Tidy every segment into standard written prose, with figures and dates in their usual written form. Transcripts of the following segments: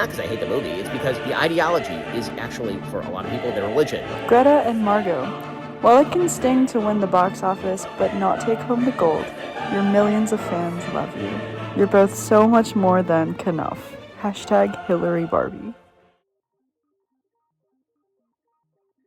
Not because I hate the movie, it's because the ideology is actually, for a lot of people, their religion. Greta and Margot. While it can sting to win the box office but not take home the gold, your millions of fans love you. You're both so much more than Knuff. Hashtag Hillary Barbie.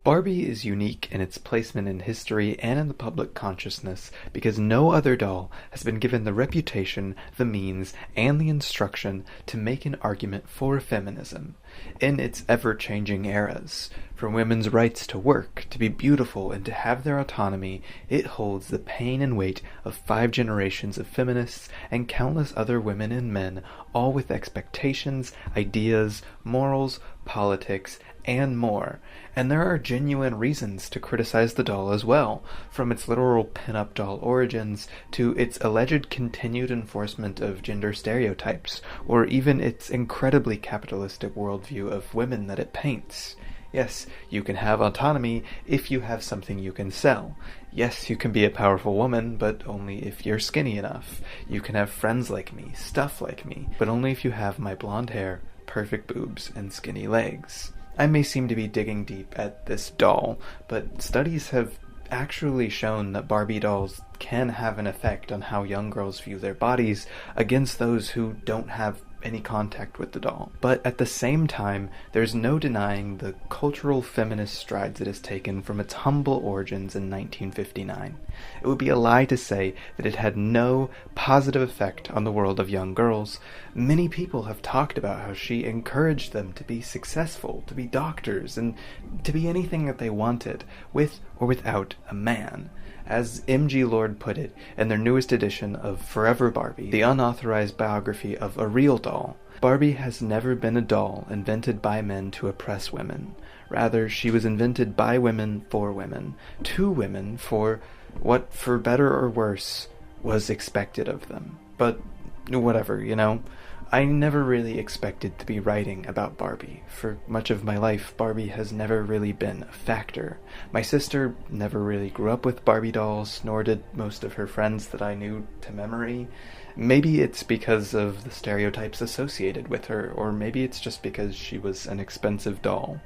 Barbie is unique in its placement in history and in the public consciousness because no other doll has been given the reputation, the means, and the instruction to make an argument for feminism in its ever-changing eras. From women's rights to work, to be beautiful, and to have their autonomy, it holds the pain and weight of 5 generations of feminists and countless other women and men, all with expectations, ideas, morals, politics, and more. And there are genuine reasons to criticize the doll as well, from its literal pin-up doll origins to its alleged continued enforcement of gender stereotypes, or even its incredibly capitalistic worldview of women that it paints. Yes, you can have autonomy if you have something you can sell. Yes, you can be a powerful woman, but only if you're skinny enough. You can have friends like me, stuff like me, but only if you have my blonde hair, perfect boobs, and skinny legs. I may seem to be digging deep at this doll, but studies have actually shown that Barbie dolls can have an effect on how young girls view their bodies against those who don't have any contact with the doll. But at the same time, there's no denying the cultural feminist strides it has taken from its humble origins in 1959. It would be a lie to say that it had no positive effect on the world of young girls. Many people have talked about how she encouraged them to be successful, to be doctors, and to be anything that they wanted, with or without a man. As M.G. Lord put it in their newest edition of Forever Barbie, the unauthorized biography of a real doll, Barbie has never been a doll invented by men to oppress women. Rather, she was invented by women for women, to women for what, for better or worse, was expected of them. But whatever, you know. I never really expected to be writing about Barbie. For much of my life, Barbie has never really been a factor. My sister never really grew up with Barbie dolls, nor did most of her friends that I knew to memory. Maybe it's because of the stereotypes associated with her, or maybe it's just because she was an expensive doll.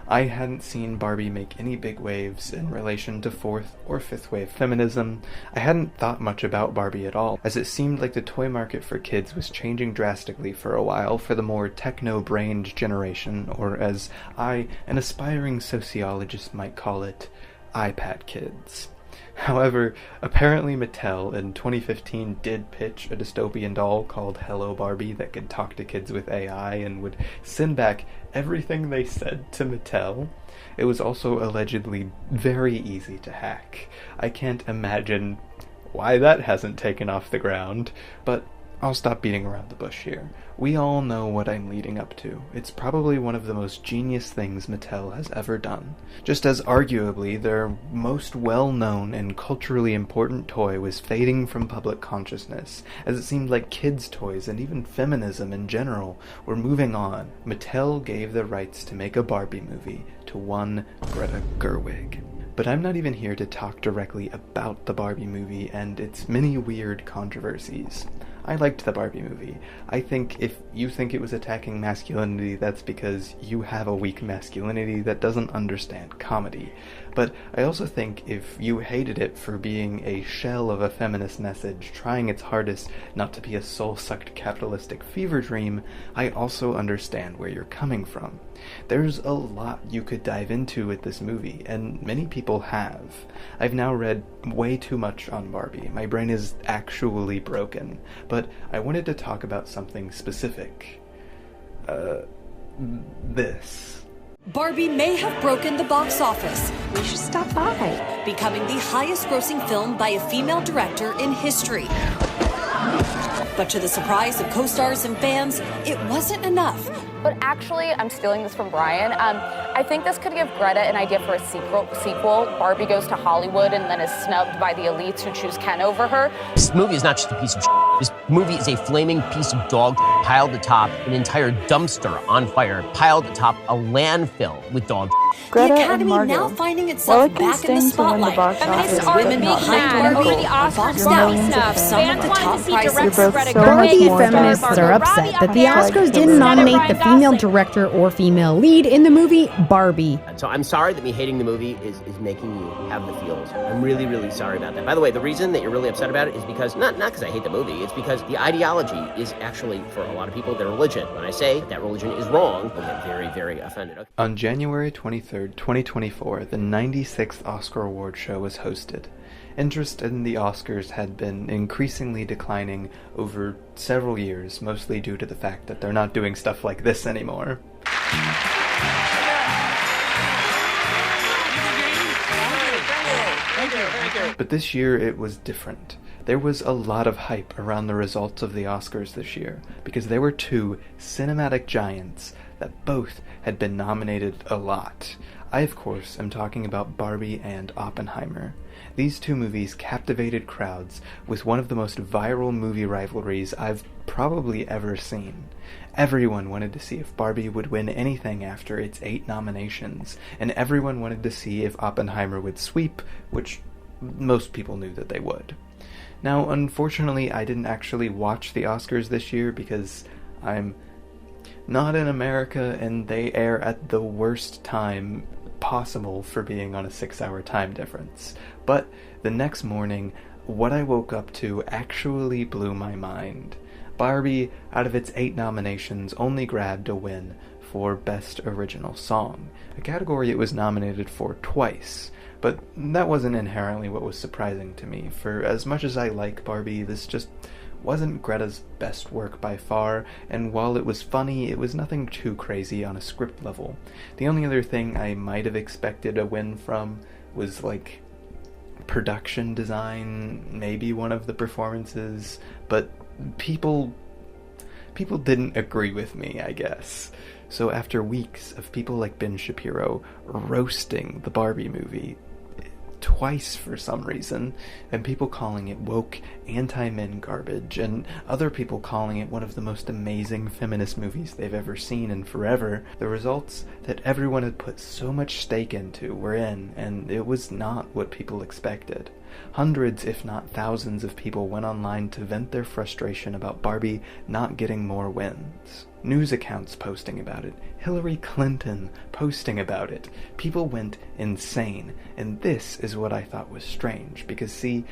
I hadn't seen Barbie make any big waves in relation to 4th or 5th wave feminism. I hadn't thought much about Barbie at all, as it seemed like the toy market for kids was changing drastically for a while for the more techno-brained generation, or as I, an aspiring sociologist, might call it, iPad kids. However, apparently Mattel in 2015 did pitch a dystopian doll called Hello Barbie that could talk to kids with AI and would send back everything they said to Mattel. It was also allegedly very easy to hack. I can't imagine why that hasn't taken off the ground, but I'll stop beating around the bush here. We all know what I'm leading up to. It's probably one of the most genius things Mattel has ever done. Just as arguably their most well-known and culturally important toy was fading from public consciousness, as it seemed like kids' toys and even feminism in general were moving on, Mattel gave the rights to make a Barbie movie to one Greta Gerwig. But I'm not even here to talk directly about the Barbie movie and its many weird controversies. I liked the Barbie movie. I think if you think it was attacking masculinity, that's because you have a weak masculinity that doesn't understand comedy. But I also think if you hated it for being a shell of a feminist message, trying its hardest not to be a soul-sucked capitalistic fever dream, I also understand where you're coming from. There's a lot you could dive into with this movie, and many people have. I've now read way too much on Barbie. My brain is actually broken. But I wanted to talk about something specific. This. Barbie may have broken the box office. We should stop by. Becoming the highest grossing film by a female director in history. But to the surprise of co-stars and fans, it wasn't enough. But actually, I'm stealing this from Brian. I think this could give Greta an idea for a sequel. Barbie goes to Hollywood and then is snubbed by the elites who choose Ken over her. This movie is not just a piece of shit. This movie is a flaming piece of dog piled atop an entire dumpster on fire, piled atop a landfill with dog shit. Greta the and Academy Margot. now finding While itself it can back in the sting to win the spotlight. box Feminists office, are but being not take mad home the over gold, the Oscars your now. millions of Fans fans at the wanted top to see prices. You're director both Greta so Gerwig much Barbie more feminists than are Robbie upset that the Oppenheimer Oscars didn't Hillary nominate the Ryan female Gosling. director or female lead in the movie Barbie. So I'm sorry that me hating the movie is making you have the feels. I'm really, really sorry about that. By the way, the reason that you're really upset about it is because, not because I hate the movie, it's because the ideology is actually, for a lot of people, their religion. When I say that religion is wrong, they'll get very, very offended. Okay. On January 23rd, 2024, the 96th Oscar Award show was hosted. Interest in the Oscars had been increasingly declining over several years, mostly due to the fact that they're not doing stuff like this anymore. But this year it was different. There was a lot of hype around the results of the Oscars this year, because there were two cinematic giants that both had been nominated a lot. I, of course, am talking about Barbie and Oppenheimer. These two movies captivated crowds with one of the most viral movie rivalries I've probably ever seen. Everyone wanted to see if Barbie would win anything after its 8 nominations, and everyone wanted to see if Oppenheimer would sweep, which most people knew that they would. Now, unfortunately, I didn't actually watch the Oscars this year because I'm not in America and they air at the worst time possible for being on a 6-hour time difference. But the next morning, what I woke up to actually blew my mind. Barbie, out of its 8 nominations, only grabbed a win for Best Original Song, a category it was nominated for twice. But that wasn't inherently what was surprising to me, for as much as I like Barbie, this just wasn't Greta's best work by far, and while it was funny, it was nothing too crazy on a script level. The only other thing I might have expected a win from was, like, production design, maybe one of the performances, but people didn't agree with me, I guess. So after weeks of people like Ben Shapiro roasting the Barbie movie, twice for some reason, and people calling it woke, anti-men garbage, and other people calling it one of the most amazing feminist movies they've ever seen in forever, the results that everyone had put so much stake into were in, and it was not what people expected. Hundreds, if not thousands, of people went online to vent their frustration about Barbie not getting more wins. News accounts posting about it, Hillary Clinton posting about it. People went insane, and this is what I thought was strange, because see,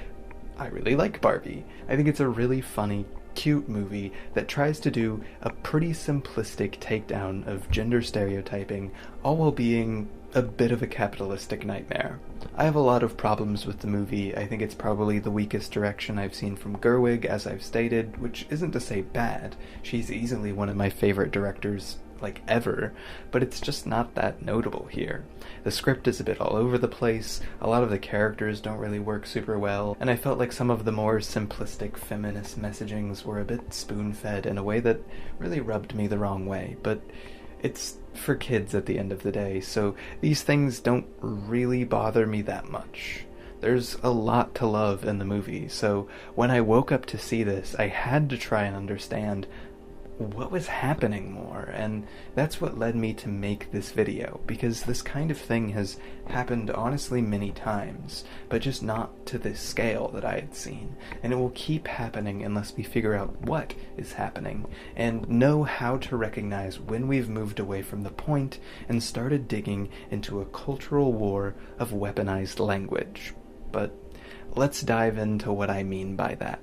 I really like Barbie. I think it's a really funny, cute movie that tries to do a pretty simplistic takedown of gender stereotyping, all while being a bit of a capitalistic nightmare. I have a lot of problems with the movie. I think it's probably the weakest direction I've seen from Gerwig, as I've stated, which isn't to say bad. She's easily one of my favorite directors, like, ever, but it's just not that notable here. The script is a bit all over the place, a lot of the characters don't really work super well, and I felt like some of the more simplistic feminist messagings were a bit spoon-fed in a way that really rubbed me the wrong way, but it's for kids at the end of the day, so these things don't really bother me that much. There's a lot to love in the movie, so when I woke up to see this, I had to try and understand what was happening more, and that's what led me to make this video, because this kind of thing has happened honestly many times, but just not to this scale that I had seen, and it will keep happening unless we figure out what is happening, and know how to recognize when we've moved away from the point and started digging into a cultural war of weaponized language. But let's dive into what I mean by that.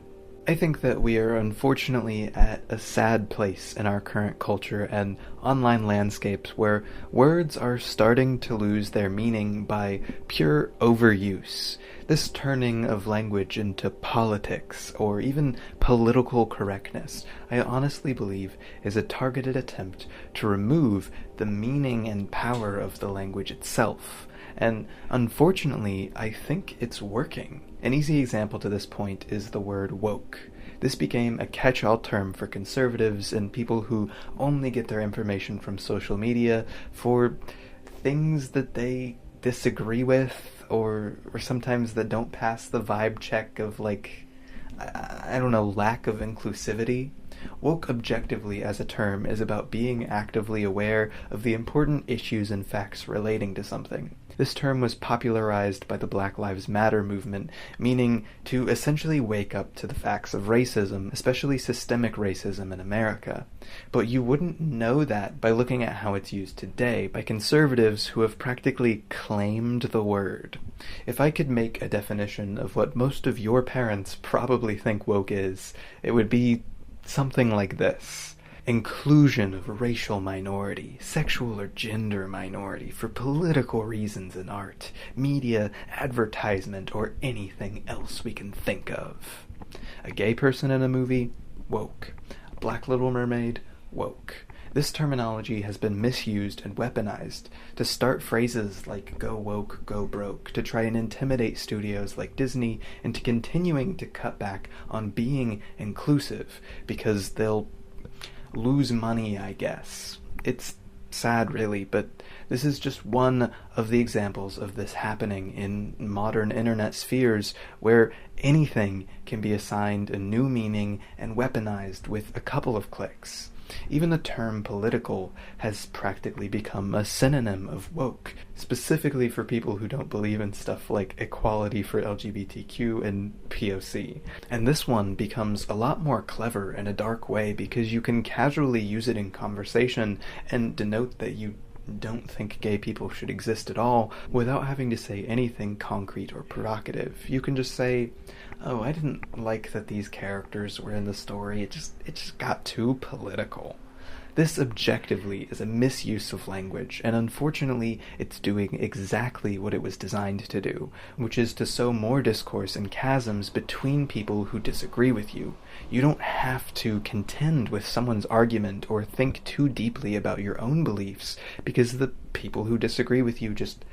I think that we are unfortunately at a sad place in our current culture and online landscapes where words are starting to lose their meaning by pure overuse. This turning of language into politics or even political correctness, I honestly believe, is a targeted attempt to remove the meaning and power of the language itself. And unfortunately, I think it's working. An easy example to this point is the word woke. This became a catch-all term for conservatives and people who only get their information from social media for things that they disagree with or sometimes that don't pass the vibe check of, like, I don't know, lack of inclusivity. Woke objectively as a term is about being actively aware of the important issues and facts relating to something. This term was popularized by the Black Lives Matter movement, meaning to essentially wake up to the facts of racism, especially systemic racism in America. But you wouldn't know that by looking at how it's used today by conservatives who have practically claimed the word. If I could make a definition of what most of your parents probably think woke is, it would be something like this. Inclusion of racial minority, sexual or gender minority for political reasons in art, media, advertisement, or anything else we can think of. A gay person in a movie? Woke. A Black Little Mermaid? Woke. This terminology has been misused and weaponized to start phrases like go woke, go broke, to try and intimidate studios like Disney into continuing to cut back on being inclusive because they'll lose money, I guess. It's sad, really, but this is just one of the examples of this happening in modern internet spheres where anything can be assigned a new meaning and weaponized with a couple of clicks. Even the term political has practically become a synonym of woke, specifically for people who don't believe in stuff like equality for LGBTQ and POC. And this one becomes a lot more clever in a dark way because you can casually use it in conversation and denote that you don't think gay people should exist at all without having to say anything concrete or provocative. You can just say, oh, I didn't like that these characters were in the story, it just got too political. This objectively is a misuse of language, and unfortunately it's doing exactly what it was designed to do, which is to sow more discourse and chasms between people who disagree with you. You don't have to contend with someone's argument or think too deeply about your own beliefs, because the people who disagree with you just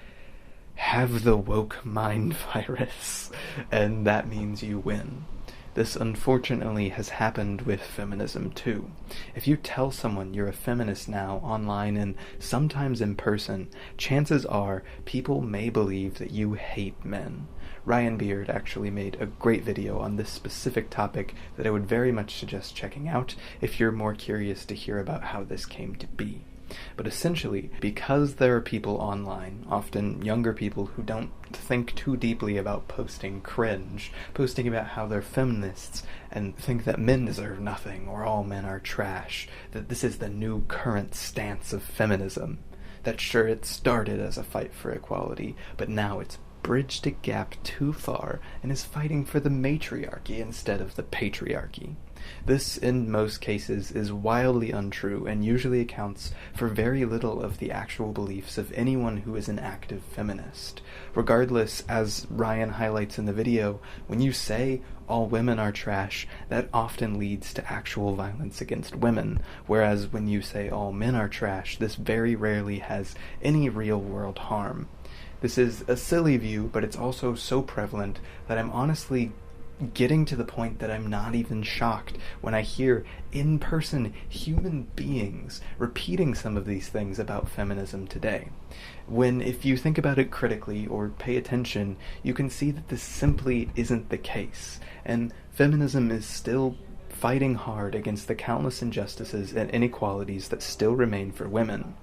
have the woke mind virus, and that means you win. This unfortunately has happened with feminism too. If you tell someone you're a feminist now online and sometimes in person, chances are people may believe that you hate men. Ryan Beard actually made a great video on this specific topic that I would very much suggest checking out if you're more curious to hear about how this came to be. But essentially, because there are people online, often younger people who don't think too deeply about posting cringe, posting about how they're feminists and think that men deserve nothing or all men are trash, that this is the new current stance of feminism, that sure, it started as a fight for equality, but now it's bridged a gap too far and is fighting for the matriarchy instead of the patriarchy. This, in most cases, is wildly untrue and usually accounts for very little of the actual beliefs of anyone who is an active feminist. Regardless, as Ryan highlights in the video, when you say all women are trash, that often leads to actual violence against women, whereas when you say all men are trash, this very rarely has any real-world harm. This is a silly view, but it's also so prevalent that I'm honestly getting to the point that I'm not even shocked when I hear in-person human beings repeating some of these things about feminism today. When, if you think about it critically or pay attention, you can see that this simply isn't the case, and feminism is still fighting hard against the countless injustices and inequalities that still remain for women.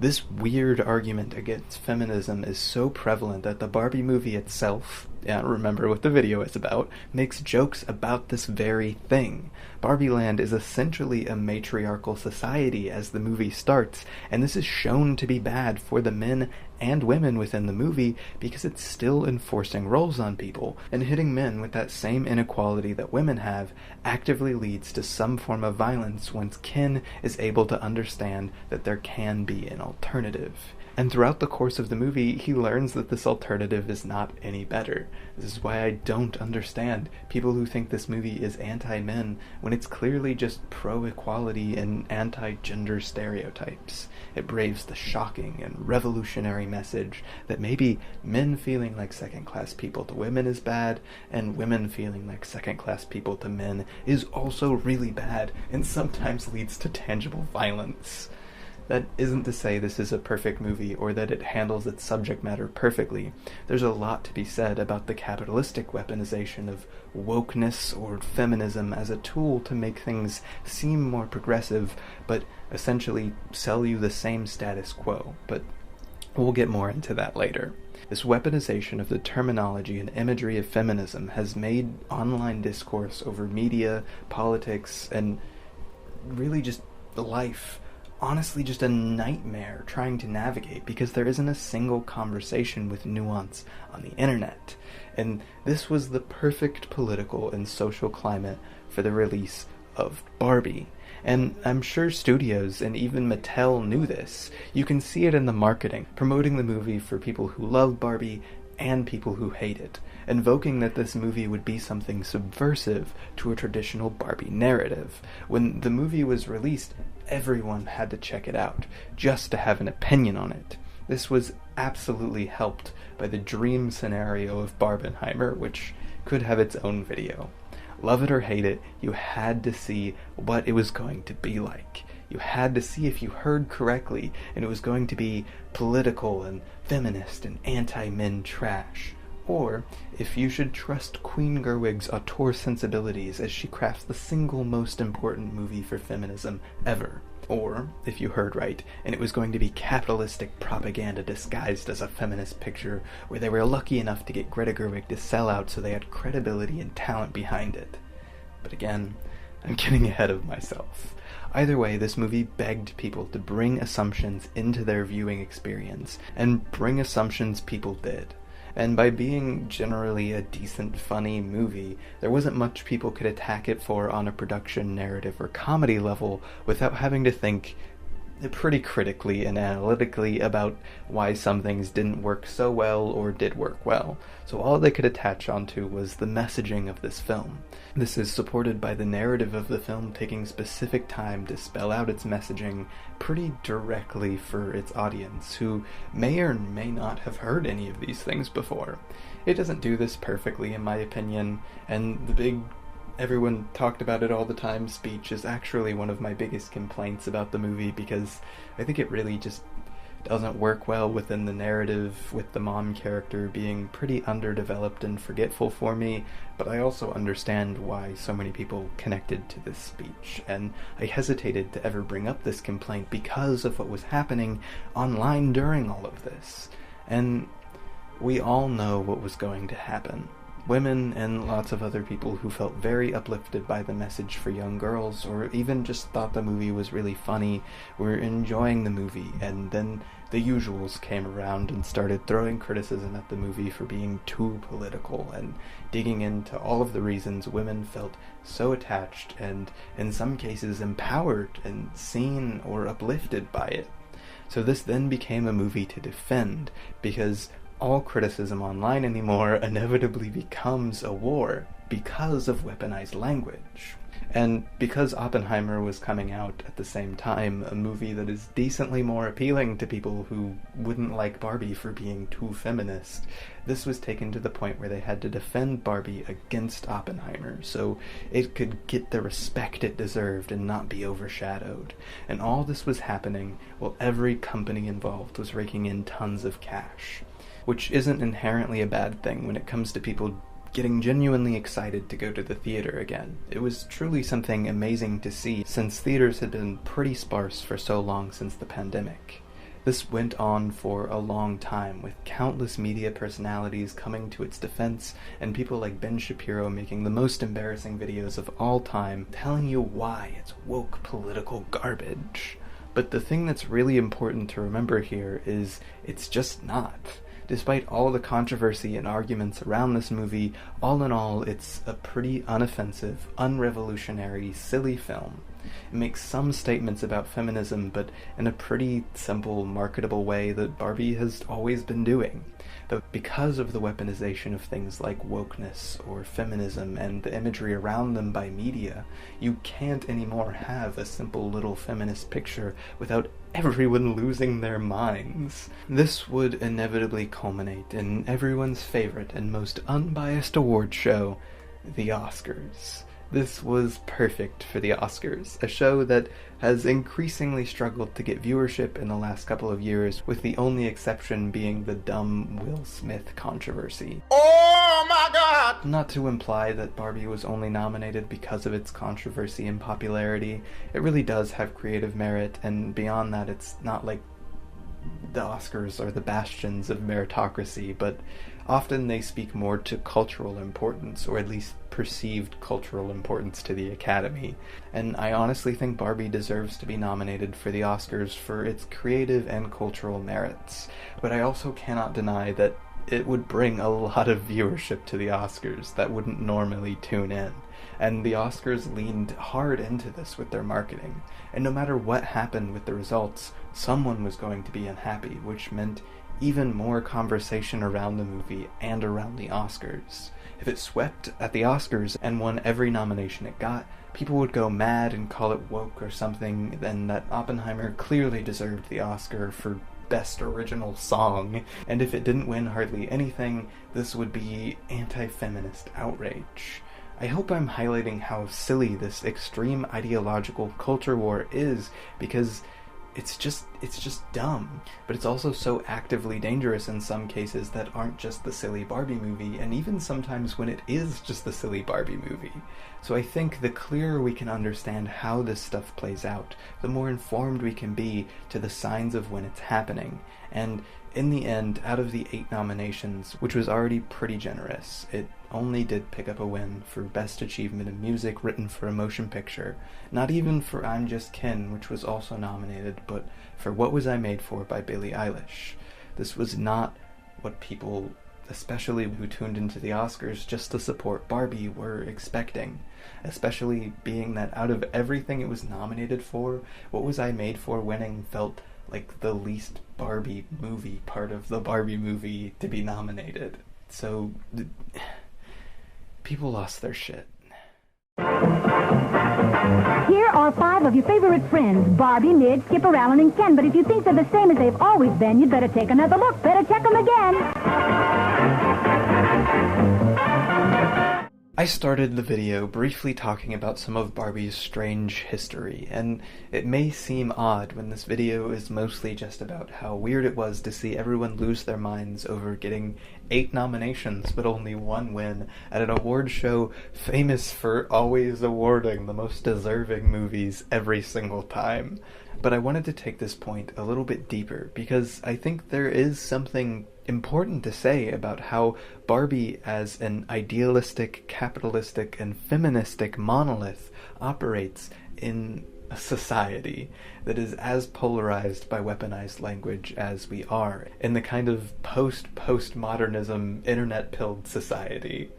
This weird argument against feminism is so prevalent that the Barbie movie itself, remember what the video is about, makes jokes about this very thing. Barbie Land is essentially a matriarchal society as the movie starts, and this is shown to be bad for the men and women within the movie because it's still enforcing roles on people, and hitting men with that same inequality that women have actively leads to some form of violence once Ken is able to understand that there can be an alternative. And throughout the course of the movie, he learns that this alternative is not any better. This is why I don't understand people who think this movie is anti-men when it's clearly just pro-equality and anti-gender stereotypes. It braves the shocking and revolutionary message that maybe men feeling like second-class people to women is bad, and women feeling like second-class people to men is also really bad, and sometimes leads to tangible violence. That isn't to say this is a perfect movie or that it handles its subject matter perfectly. There's a lot to be said about the capitalistic weaponization of wokeness or feminism as a tool to make things seem more progressive, but essentially sell you the same status quo. But we'll get more into that later. This weaponization of the terminology and imagery of feminism has made online discourse over media, politics, and really just life honestly just a nightmare trying to navigate, because there isn't a single conversation with nuance on the internet. And this was the perfect political and social climate for the release of Barbie. And I'm sure studios and even Mattel knew this. You can see it in the marketing, promoting the movie for people who love Barbie and people who hate it, invoking that this movie would be something subversive to a traditional Barbie narrative. When the movie was released, everyone had to check it out, just to have an opinion on it. This was absolutely helped by the dream scenario of Barbenheimer, which could have its own video. Love it or hate it, you had to see what it was going to be like. You had to see if you heard correctly, and it was going to be political and feminist and anti-men trash. Or if you should trust Queen Gerwig's auteur sensibilities as she crafts the single most important movie for feminism ever. Or if you heard right, and it was going to be capitalistic propaganda disguised as a feminist picture, where they were lucky enough to get Greta Gerwig to sell out so they had credibility and talent behind it. But again, I'm getting ahead of myself. Either way, this movie begged people to bring assumptions into their viewing experience, and bring assumptions people did. And by being generally a decent, funny movie, there wasn't much people could attack it for on a production, narrative, or comedy level without having to think pretty critically and analytically about why some things didn't work so well or did work well. So all they could attach onto was the messaging of this film. This is supported by the narrative of the film taking specific time to spell out its messaging pretty directly for its audience, who may or may not have heard any of these things before. It doesn't do this perfectly, in my opinion, and the big everyone talked about it all the time speech is actually one of my biggest complaints about the movie, because I think it really just doesn't work well within the narrative, with the mom character being pretty underdeveloped and forgetful for me. But I also understand why so many people connected to this speech, and I hesitated to ever bring up this complaint because of what was happening online during all of this. And we all know what was going to happen. Women and lots of other people who felt very uplifted by the message for young girls, or even just thought the movie was really funny, were enjoying the movie, and then the usuals came around and started throwing criticism at the movie for being too political, and digging into all of the reasons women felt so attached and, in some cases, empowered and seen or uplifted by it. So this then became a movie to defend, because all criticism online anymore inevitably becomes a war because of weaponized language. And because Oppenheimer was coming out at the same time, a movie that is decently more appealing to people who wouldn't like Barbie for being too feminist, this was taken to the point where they had to defend Barbie against Oppenheimer so it could get the respect it deserved and not be overshadowed. And all this was happening while every company involved was raking in tons of cash, which isn't inherently a bad thing when it comes to people getting genuinely excited to go to the theater again. It was truly something amazing to see, since theaters had been pretty sparse for so long since the pandemic. This went on for a long time, with countless media personalities coming to its defense, and people like Ben Shapiro making the most embarrassing videos of all time, telling you why it's woke political garbage. But the thing that's really important to remember here is it's just not. Despite all the controversy and arguments around this movie, all in all, it's a pretty unoffensive, unrevolutionary, silly film. It makes some statements about feminism, but in a pretty simple, marketable way that Barbie has always been doing. But because of the weaponization of things like wokeness or feminism and the imagery around them by media, you can't anymore have a simple little feminist picture without everyone losing their minds. This would inevitably culminate in everyone's favorite and most unbiased award show, the Oscars. This was perfect for the Oscars, a show that has increasingly struggled to get viewership in the last couple of years, with the only exception being the dumb Will Smith controversy. Oh my God! Not to imply that Barbie was only nominated because of its controversy and popularity. It really does have creative merit, and beyond that, it's not like the Oscars are the bastions of meritocracy, but often they speak more to cultural importance, or at least perceived cultural importance to the Academy. And I honestly think Barbie deserves to be nominated for the Oscars for its creative and cultural merits. But I also cannot deny that it would bring a lot of viewership to the Oscars that wouldn't normally tune in. And the Oscars leaned hard into this with their marketing. And no matter what happened with the results, someone was going to be unhappy, which meant even more conversation around the movie and around the Oscars. If it swept at the Oscars and won every nomination it got, people would go mad and call it woke or something, and that Oppenheimer clearly deserved the Oscar for Best Original Song. And if it didn't win hardly anything, this would be anti-feminist outrage. I hope I'm highlighting how silly this extreme ideological culture war is, because it's just dumb, but it's also so actively dangerous in some cases that aren't just the silly Barbie movie, and even sometimes when it is just the silly Barbie movie. So I think the clearer we can understand how this stuff plays out, the more informed we can be to the signs of when it's happening. And in the end, out of the 8 nominations, which was already pretty generous, it only did pick up a win for Best Achievement in Music Written for a Motion Picture. Not even for I'm Just Ken, which was also nominated, but for What Was I Made For by Billie Eilish. This was not what people, especially who tuned into the Oscars just to support Barbie, were expecting. Especially being that out of everything it was nominated for, What Was I Made For winning felt like the least Barbie movie part of the Barbie movie to be nominated. So people lost their shit. Here are 5 of your favorite friends, Barbie, Midge, Skipper, Alan, and Ken. But if you think they're the same as they've always been, you'd better take another look. Better check them again. I started the video briefly talking about some of Barbie's strange history, and it may seem odd when this video is mostly just about how weird it was to see everyone lose their minds over getting 8 nominations but only 1 win at an award show famous for always awarding the most deserving movies every single time. But I wanted to take this point a little bit deeper, because I think there is something important to say about how Barbie as an idealistic, capitalistic, and feministic monolith operates in a society that is as polarized by weaponized language as we are, in the kind of postmodernism, internet-pilled society.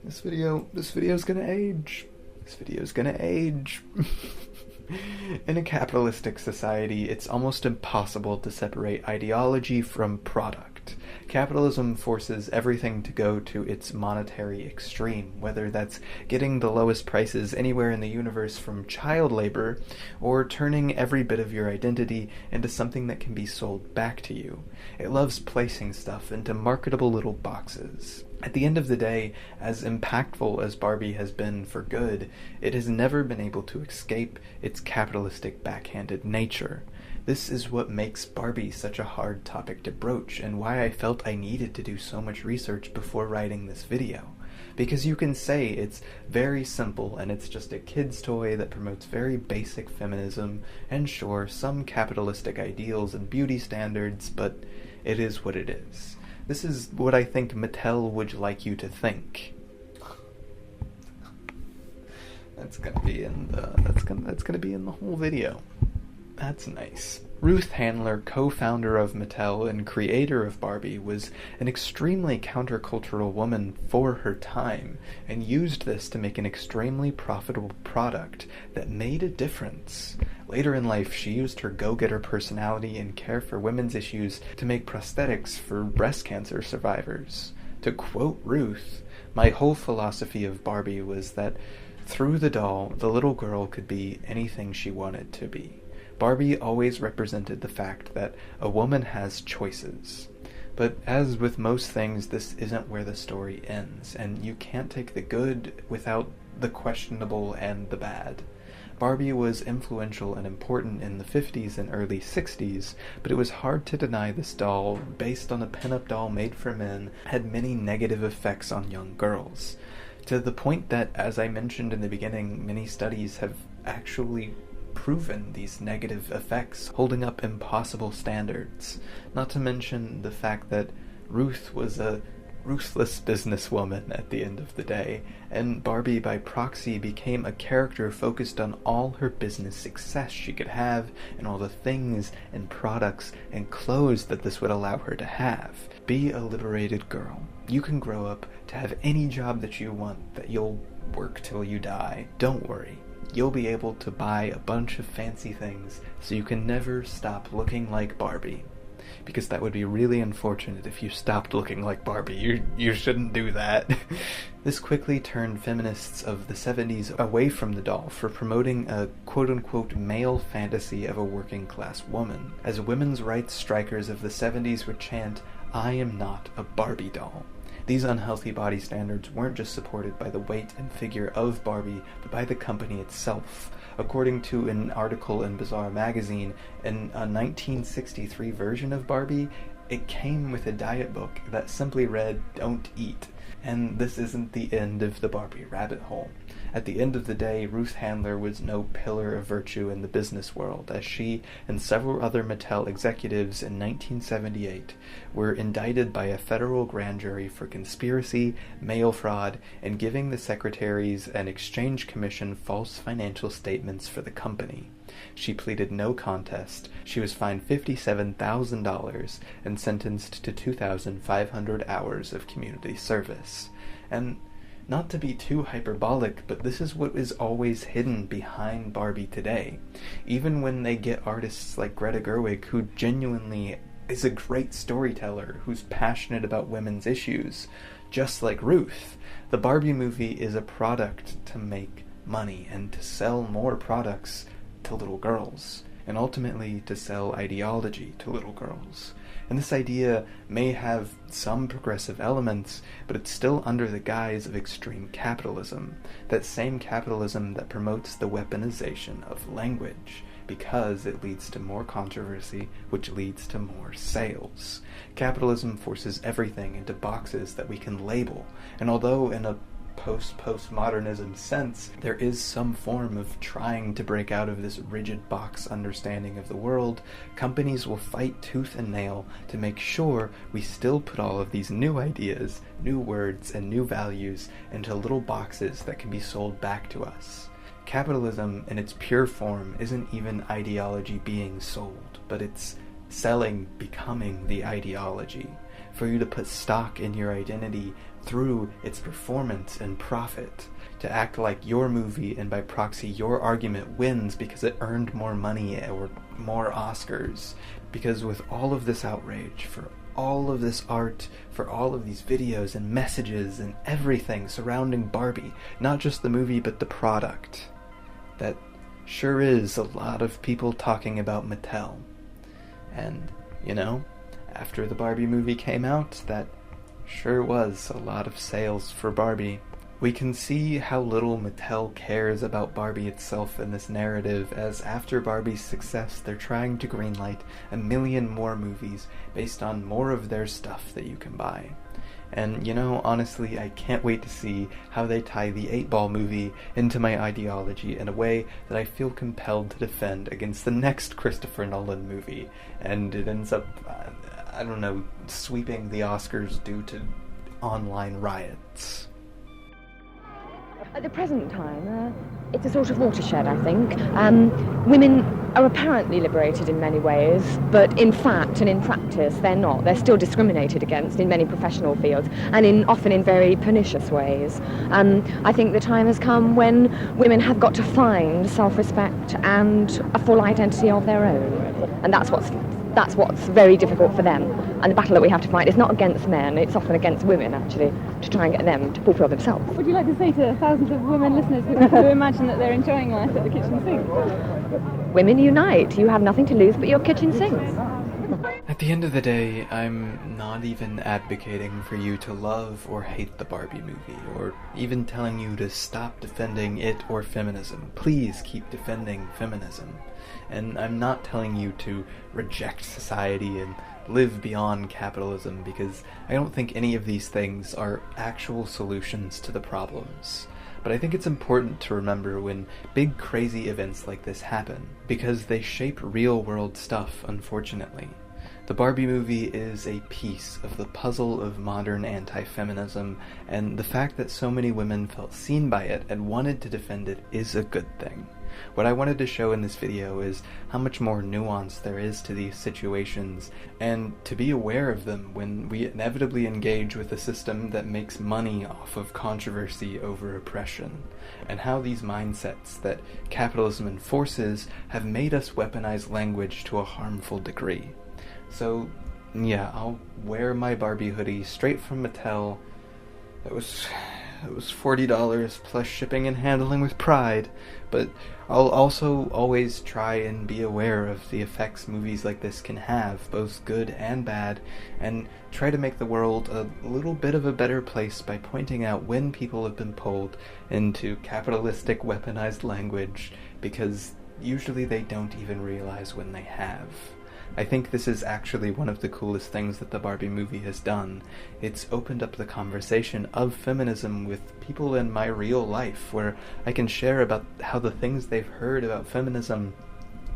This video's gonna age. This video's gonna age. In a capitalistic society, it's almost impossible to separate ideology from product. Capitalism forces everything to go to its monetary extreme, whether that's getting the lowest prices anywhere in the universe from child labor, or turning every bit of your identity into something that can be sold back to you. It loves placing stuff into marketable little boxes. At the end of the day, as impactful as Barbie has been for good, it has never been able to escape its capitalistic backhanded nature. This is what makes Barbie such a hard topic to broach, and why I felt I needed to do so much research before writing this video. Because you can say it's very simple and it's just a kid's toy that promotes very basic feminism and sure, some capitalistic ideals and beauty standards, but it is what it is. This is what I think Mattel would like you to think. That's gonna be in the whole video. That's nice. Ruth Handler, co-founder of Mattel and creator of Barbie, was an extremely countercultural woman for her time, and used this to make an extremely profitable product that made a difference. Later in life, she used her go-getter personality and care for women's issues to make prosthetics for breast cancer survivors. To quote Ruth, "My whole philosophy of Barbie was that through the doll, the little girl could be anything she wanted to be. Barbie always represented the fact that a woman has choices. But as with most things, this isn't where the story ends, and you can't take the good without the questionable and the bad. Barbie was influential and important in the 50s and early 60s, but it was hard to deny this doll, based on a pin-up doll made for men, had many negative effects on young girls. To the point that, as I mentioned in the beginning, many studies have actually proven these negative effects, holding up impossible standards. Not to mention the fact that Ruth was a ruthless businesswoman at the end of the day, and Barbie by proxy became a character focused on all her business success she could have, and all the things and products and clothes that this would allow her to have. Be a liberated girl. You can grow up to have any job that you want, that you'll work till you die. Don't worry. You'll be able to buy a bunch of fancy things, so you can never stop looking like Barbie. Because that would be really unfortunate if you stopped looking like Barbie. You shouldn't do that. This quickly turned feminists of the 70s away from the doll for promoting a quote-unquote male fantasy of a working-class woman, as women's rights strikers of the 70s would chant, "I am not a Barbie doll." These unhealthy body standards weren't just supported by the weight and figure of Barbie, but by the company itself. According to an article in Bizarre magazine, in a 1963 version of Barbie, it came with a diet book that simply read, "Don't eat." And this isn't the end of the Barbie rabbit hole. At the end of the day, Ruth Handler was no pillar of virtue in the business world, as she and several other Mattel executives in 1978 were indicted by a federal grand jury for conspiracy, mail fraud, and giving the Secretaries and Exchange Commission false financial statements for the company. She pleaded no contest. She was fined $57,000 and sentenced to 2,500 hours of community service. And not to be too hyperbolic, but this is what is always hidden behind Barbie today. Even when they get artists like Greta Gerwig, who genuinely is a great storyteller, who's passionate about women's issues, just like Ruth, the Barbie movie is a product to make money and to sell more products to little girls, and ultimately to sell ideology to little girls. And this idea may have some progressive elements, but it's still under the guise of extreme capitalism, that same capitalism that promotes the weaponization of language, because it leads to more controversy, which leads to more sales. Capitalism forces everything into boxes that we can label, and although in a postmodernism sense, there is some form of trying to break out of this rigid box understanding of the world, companies will fight tooth and nail to make sure we still put all of these new ideas, new words, and new values into little boxes that can be sold back to us. Capitalism in its pure form isn't even ideology being sold, but it's selling becoming the ideology. For you to put stock in your identity through its performance and profit, to act like your movie and by proxy your argument wins because it earned more money or more Oscars. Because with all of this outrage, for all of this art, for all of these videos and messages and everything surrounding Barbie, not just the movie but the product, that sure is a lot of people talking about Mattel. And, you know, after the Barbie movie came out, that sure was a lot of sales for Barbie. We can see how little Mattel cares about Barbie itself in this narrative, as after Barbie's success, they're trying to greenlight 1 million more movies based on more of their stuff that you can buy. And, you know, honestly, I can't wait to see how they tie the 8-Ball movie into my ideology in a way that I feel compelled to defend against the next Christopher Nolan movie, and it ends up, I don't know, sweeping the Oscars due to online riots. At the present time, it's a sort of watershed, I think. Women are apparently liberated in many ways, but in fact and in practice they're not. They're still discriminated against in many professional fields, and often in very pernicious ways. I think the time has come when women have got to find self-respect and a full identity of their own. And that's what's very difficult for them. And the battle that we have to fight is not against men, it's often against women, actually, to try and get them to fulfill themselves. What would you like to say to thousands of women listeners who imagine that they're enjoying life at the kitchen sink? Women unite. You have nothing to lose but your kitchen sinks. I At the end of the day, I'm not even advocating for you to love or hate the Barbie movie, or even telling you to stop defending it or feminism. Please keep defending feminism. And I'm not telling you to reject society and live beyond capitalism, because I don't think any of these things are actual solutions to the problems. But I think it's important to remember when big crazy events like this happen, because they shape real-world stuff, unfortunately. The Barbie movie is a piece of the puzzle of modern anti-feminism, and the fact that so many women felt seen by it and wanted to defend it is a good thing. What I wanted to show in this video is how much more nuance there is to these situations, and to be aware of them when we inevitably engage with a system that makes money off of controversy over oppression, and how these mindsets that capitalism enforces have made us weaponize language to a harmful degree. So, yeah, I'll wear my Barbie hoodie straight from Mattel. It was $40 plus shipping and handling with pride, but I'll also always try and be aware of the effects movies like this can have, both good and bad, and try to make the world a little bit of a better place by pointing out when people have been pulled into capitalistic weaponized language, because usually they don't even realize when they have. I think this is actually one of the coolest things that the Barbie movie has done. It's opened up the conversation of feminism with people in my real life, where I can share about how the things they've heard about feminism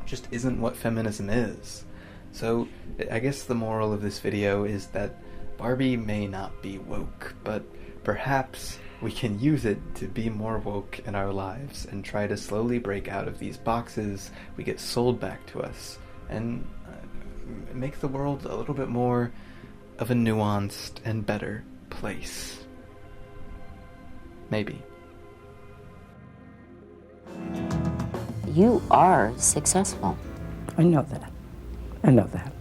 just isn't what feminism is. So, I guess the moral of this video is that Barbie may not be woke, but perhaps we can use it to be more woke in our lives and try to slowly break out of these boxes we get sold back to us, and make the world a little bit more of a nuanced and better place. Maybe. You are successful. I know that.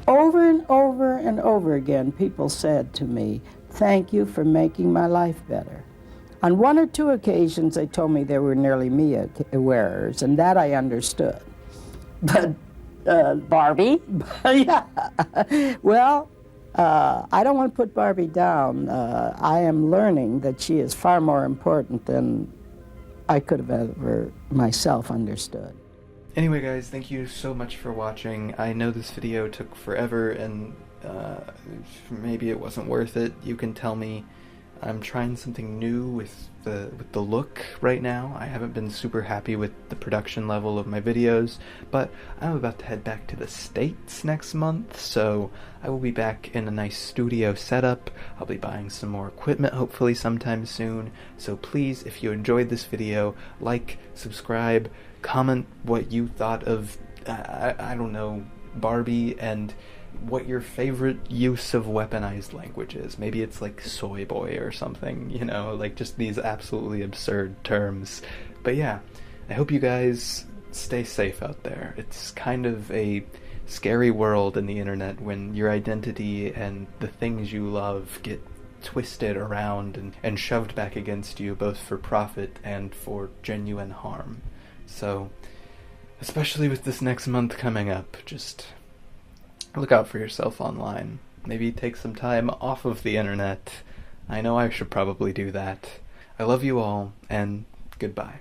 Over and over and over again, people said to me, "Thank you for making my life better." On one or two occasions, they told me they were nearly me wearers, and that I understood. But Barbie? Yeah. Well, I don't want to put Barbie down. I am learning that she is far more important than I could have ever myself understood. Anyway guys, thank you so much for watching. I know this video took forever, and maybe it wasn't worth it. You can tell me. I'm trying something new with the look right now. I haven't been super happy with the production level of my videos, but I'm about to head back to the States next month, so I will be back in a nice studio setup. I'll be buying some more equipment hopefully sometime soon, so please, if you enjoyed this video, like, subscribe, comment what you thought of, I don't know, Barbie, and what your favorite use of weaponized language is. Maybe it's like soy boy or something, you know, like just these absolutely absurd terms. But yeah, I hope you guys stay safe out there. It's kind of a scary world in the internet when your identity and the things you love get twisted around and shoved back against you, both for profit and for genuine harm. So, especially with this next month coming up, just look out for yourself online. Maybe take some time off of the internet. I know I should probably do that. I love you all, and goodbye.